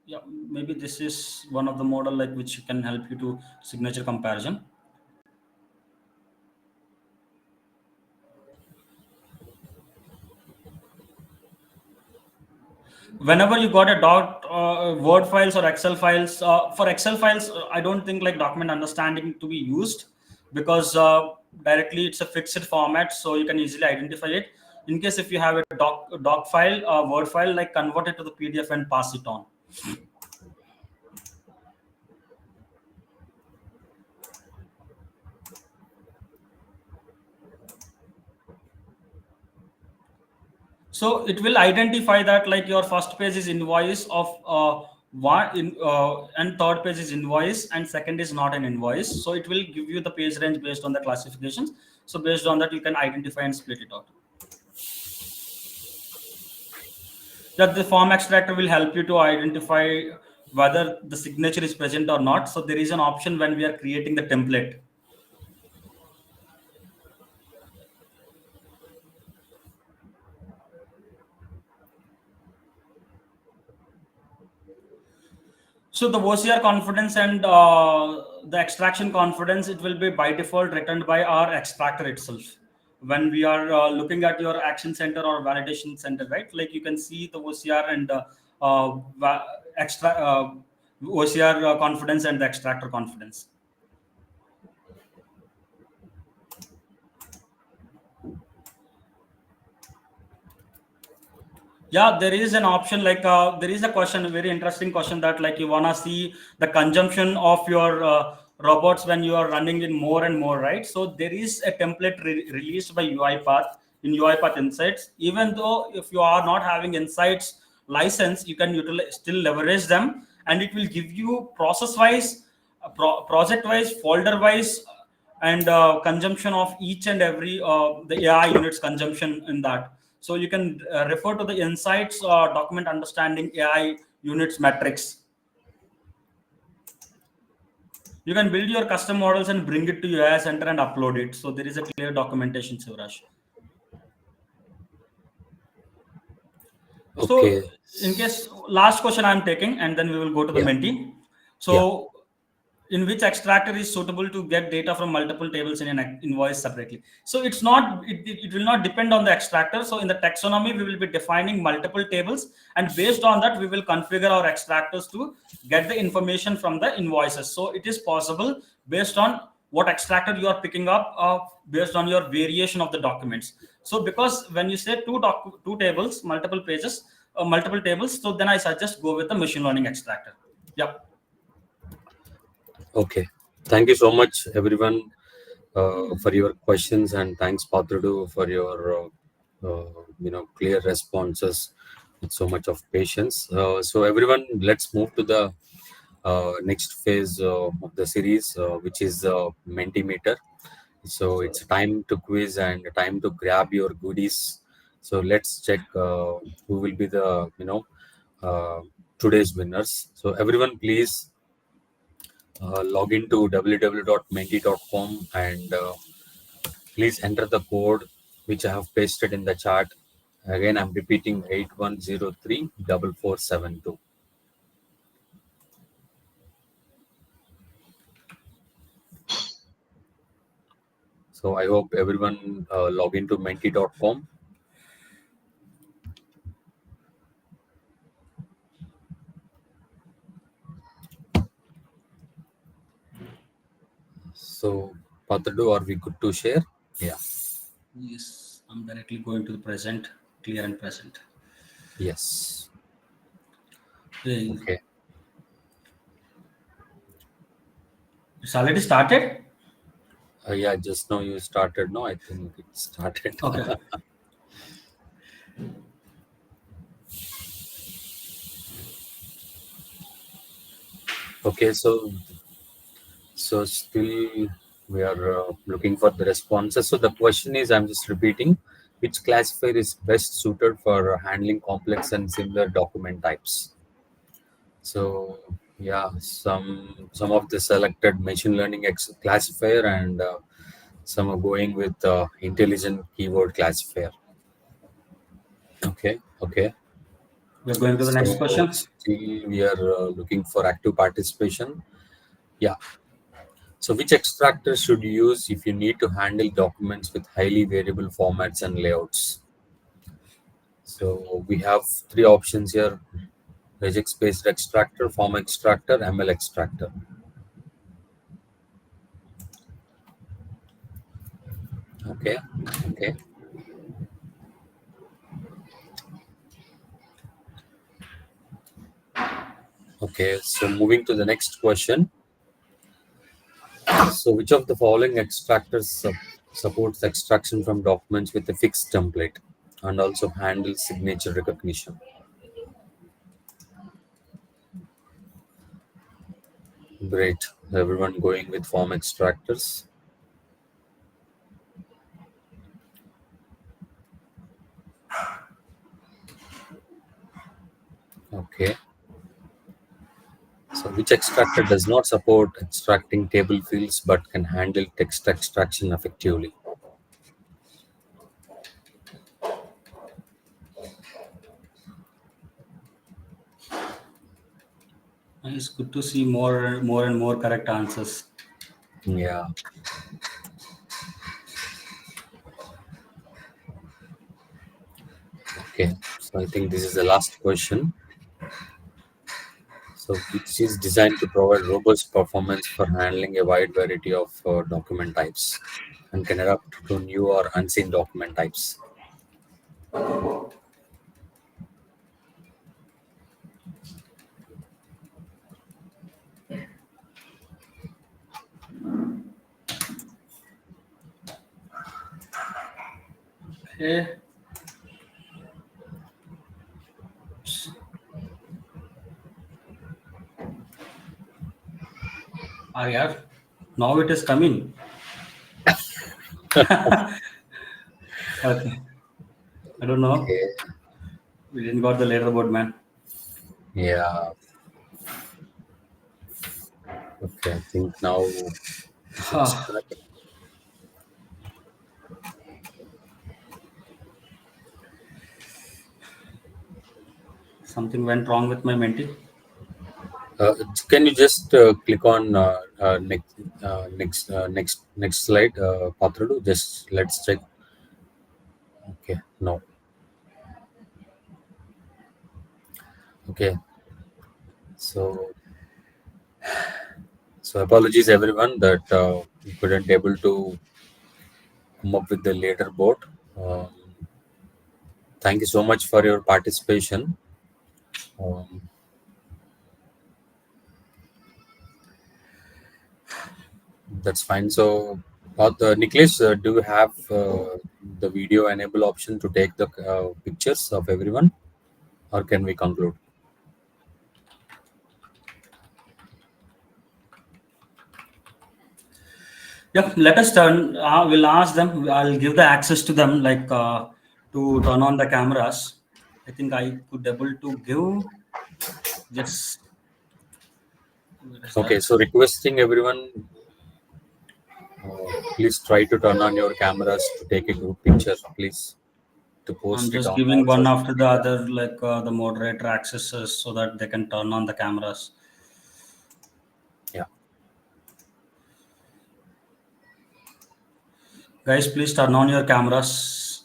Yeah, maybe this is one of the model like which can help you to signature comparison. Whenever you got a Word files or Excel files, for Excel files, I don't think like document understanding to be used, because directly it's a fixed format, so you can easily identify it. In case if you have a doc file, Word file, like convert it to the PDF and pass it on. So it will identify that like your first page is invoice of and third page is invoice and second is not an invoice. So it will give you the page range based on the classifications. So based on that, you can identify and split it out. That the form extractor will help you to identify whether the signature is present or not. So there is an option when we are creating the template. So the OCR confidence and the extraction confidence, it will be by default returned by our extractor itself. When we are looking at your action center or validation center, right? Like you can see the OCR and OCR confidence and the extractor confidence. Yeah, there is an option like there is a question, a very interesting question that like you want to see the consumption of your robots when you are running in more and more, right? So there is a template released by UiPath. in UiPath Insights. Even though if you are not having Insights license, you can still leverage them, and it will give you process-wise, project-wise, folder-wise, and consumption of each and every the AI units consumption in that. So you can refer to the Insights document understanding AI units metrics. You can build your custom models and bring it to your AI center and upload it. So there is a clear documentation, Sivraj. Okay. So in case, last question I'm taking, and then we will go to the mentee. So in which extractor is suitable to get data from multiple tables in an invoice separately? So it's not, it will not depend on the extractor. So in the taxonomy, we will be defining multiple tables, and based on that, we will configure our extractors to get the information from the invoices. So it is possible based on what extractor you are picking up, based on your variation of the documents. So because when you say two tables, multiple pages, multiple tables, so then I suggest go with the machine learning extractor. Yeah. Okay. Thank you so much, everyone, for your questions, and thanks, Patrudu, for your clear responses with so much of patience. So, everyone, let's move to the next phase of the series, which is Mentimeter. So it's time to quiz and time to grab your goodies. So let's check who will be the uh, today's winners. So everyone, please log into www.menti.com and please enter the code which I have pasted in the chat. Again, I'm repeating 81034472. So I hope everyone log into menti.com. So, Patradu, are we good to share? Yeah. Yes, I'm directly going to the present, clear and present. Yes. Okay. It's already started? Yeah, just now you started. No, I think it started. Okay. Okay, so still we are looking for the responses. So the question is, I'm just repeating, which classifier is best suited for handling complex and similar document types? So yeah, some of the selected machine learning classifier, and some are going with intelligent keyword classifier. Okay. We're going to the next question. Still we are looking for active participation. Yeah. So which extractor should you use if you need to handle documents with highly variable formats and layouts? So we have three options here: regex-based extractor, form extractor, ML extractor. Okay. Okay, so moving to the next question. So which of the following extractors supports extraction from documents with a fixed template and also handles signature recognition? Great. Everyone going with form extractors. Okay. So which extractor does not support extracting table fields but can handle text extraction effectively? It's good to see more and more correct answers. Yeah. Okay. So I think this is the last question. So which is designed to provide robust performance for handling a wide variety of document types and can adapt to new or unseen document types. Okay. Yeah. Now it is coming. Okay. I don't know. Okay. We didn't got the leaderboard, man. Yeah. Okay. I think now we should start. Something went wrong with my mentee. Can you just click on next slide, Patrulu? Just let's check. Okay. No. Okay. So apologies everyone that we couldn't able to come up with the leaderboard. Um, Thank you so much for your participation. Um, that's fine. So, Nicholas, do you have the video enable option to take the pictures of everyone, or can we conclude? Yeah, let us turn. We'll ask them. I'll give the access to them, like to turn on the cameras. I think I could able to give. Just where is Okay, that? so requesting everyone, please try to turn on your cameras to take a group picture, please, to I'm post it just on our giving one social after the media. other, like the moderator accesses, so that they can turn on the cameras. Yeah. Guys, please turn on your cameras.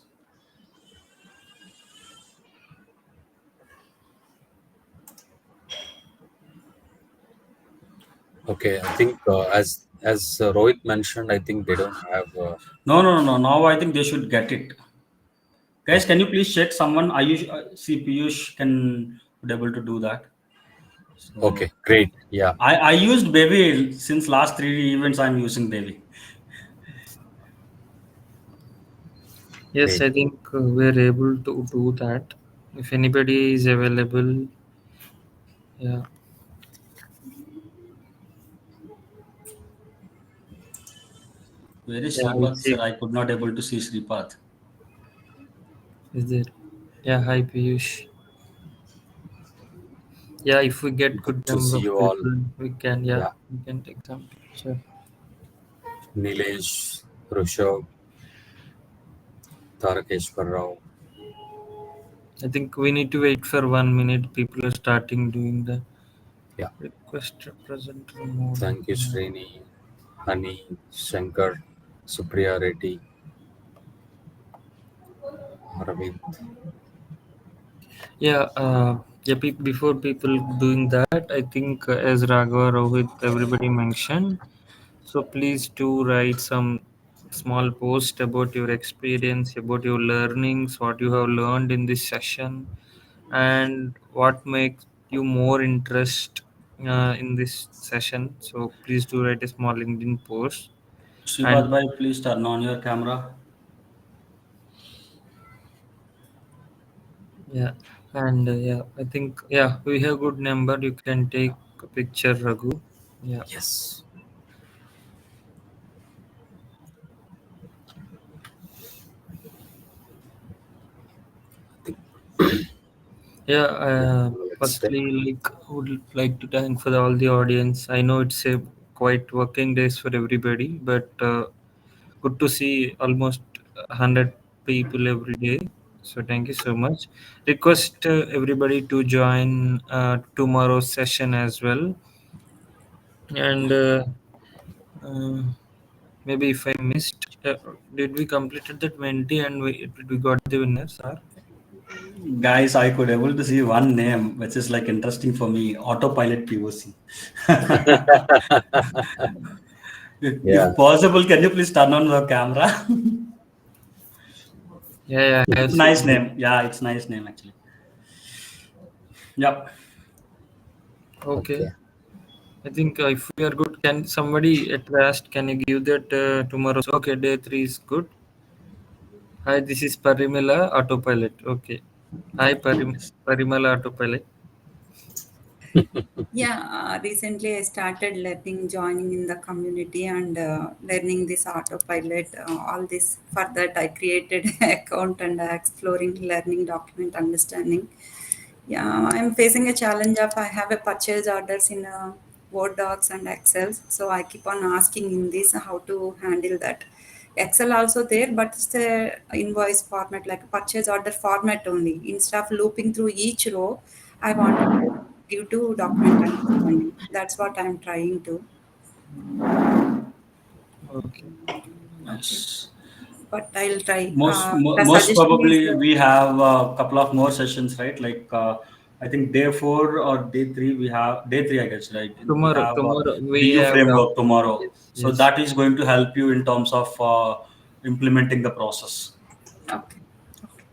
Okay, I think as Rohit mentioned, I think they don't have. No, no, no, no. Now I think they should get it. Guys, Okay. can you please check someone? Ayush, see Piyush can would able to do that. So Okay, great. Yeah. I used Baby since last 3 events. I'm using Baby. Yes, Great. I think we're able to do that. If anybody is available, yeah. Where is Yeah, Sripath, it's sir? it. I could not able to see Sripath. Is there? Yeah, hi Piyush. Yeah, if we get Good good to number see of you all. people, Yeah. we can take some picture. Nilesh, Rushabh, Tarakeshwar Rao. I think we need to wait for 1 minute. People are starting doing the Yeah. request representative mode. Thank you, Srini, Hani, Shankar, Supriya Reddy, Aravind. Yeah, before people doing that, I think as Raghava, Rohit, everybody mentioned. So please do write some small post about your experience, about your learnings, what you have learned in this session, and what makes you more interest in this session. So please do write a small LinkedIn post. Sripath And bhai, please turn on your camera. yeah, I think we have good number. You can take a picture, Raghu. Yeah. Yes. Yeah, Let's take. firstly, would like to thank for all the audience. I know it's a quite working days for everybody, but good to see almost 100 people every day. So thank you so much. Request everybody to join tomorrow's session as well. And uh, maybe if I missed, did we completed that 20 and we got the winners? Or? Guys, I could able to see one name, which is like interesting for me. Autopilot POC. Yeah. If possible, can you please turn on the camera? Yeah, I have It's a nice seen that. name. Yeah, it's a nice name actually. Yep. Okay. Okay. I think if we are good, can somebody at last can you give that tomorrow's? Okay, day 3 is good. Hi, this is Parimala Autopilot. Okay. Hi, Parimala Autopilot. Yeah, recently I started learning, joining in the community and learning this autopilot. All this for that I created account and exploring, learning, document understanding. Yeah, I'm facing a challenge of I have a purchase orders in Word docs and Excel, so I keep on asking in this how to handle that. Excel also there, but it's the invoice format like purchase order format only. Instead of looping through each row, I wanted to give to document understanding. That's what I'm trying to. Okay. Okay, Yes. but I'll try. The Most suggestion is probably we have a couple of more sessions, right? Like I think day 4 or day 3 we have day 3, I guess, right? We have Tomorrow we BU have framework tomorrow, yes, so yes. that is going to help you in terms of implementing the process. okay. Okay,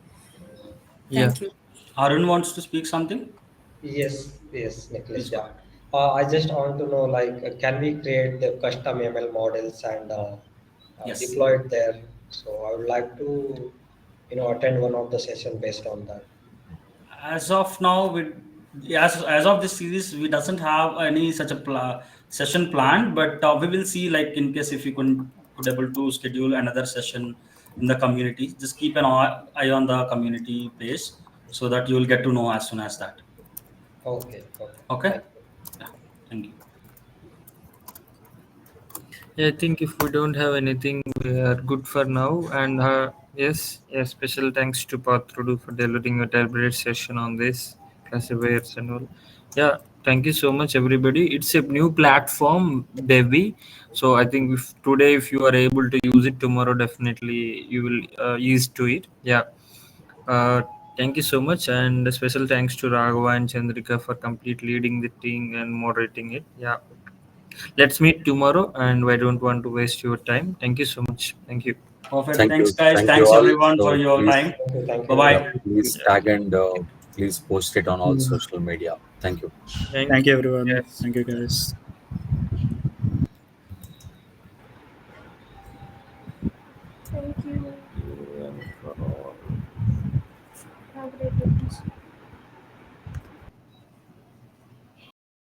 Yeah. thank you. Arun wants to speak something. Yes, Please Nicholas. go Yeah. ahead. I just want to know, like, can we create the custom ML models and Yes. deploy it there? So I would like to, attend one of the session based on that. As of now, as of this series, we doesn't have any such a session planned, but we will see. Like in case if we could able to schedule another session in the community, just keep an eye on the community page so that you will get to know as soon as that. Okay. Okay. Thank you. Yeah. Thank you. Yeah, I think if we don't have anything, we are good for now. And yes, yeah, special thanks to Patrudu for delivering a deliberate session on this classifiers and all. Yeah, thank you so much, everybody. It's a new platform, Devi. So I think if today, if you are able to use it tomorrow, definitely you will ease to it. Yeah. Uh, Thank you so much, and a special thanks to Raghava and Chandrika for complete leading the team and moderating it. Yeah. Let's meet tomorrow, and I don't want to waste your time. Thank you so much. Thank you. Perfect. Thanks, guys. Thank you Thanks all. everyone for So your please, time. Thank Bye you. yeah, bye. please tag and please post it on all social media. Thank you. Thank Thank you, you. everyone. Yes. Thank you, guys. Thank you. You and for all. Have a great day.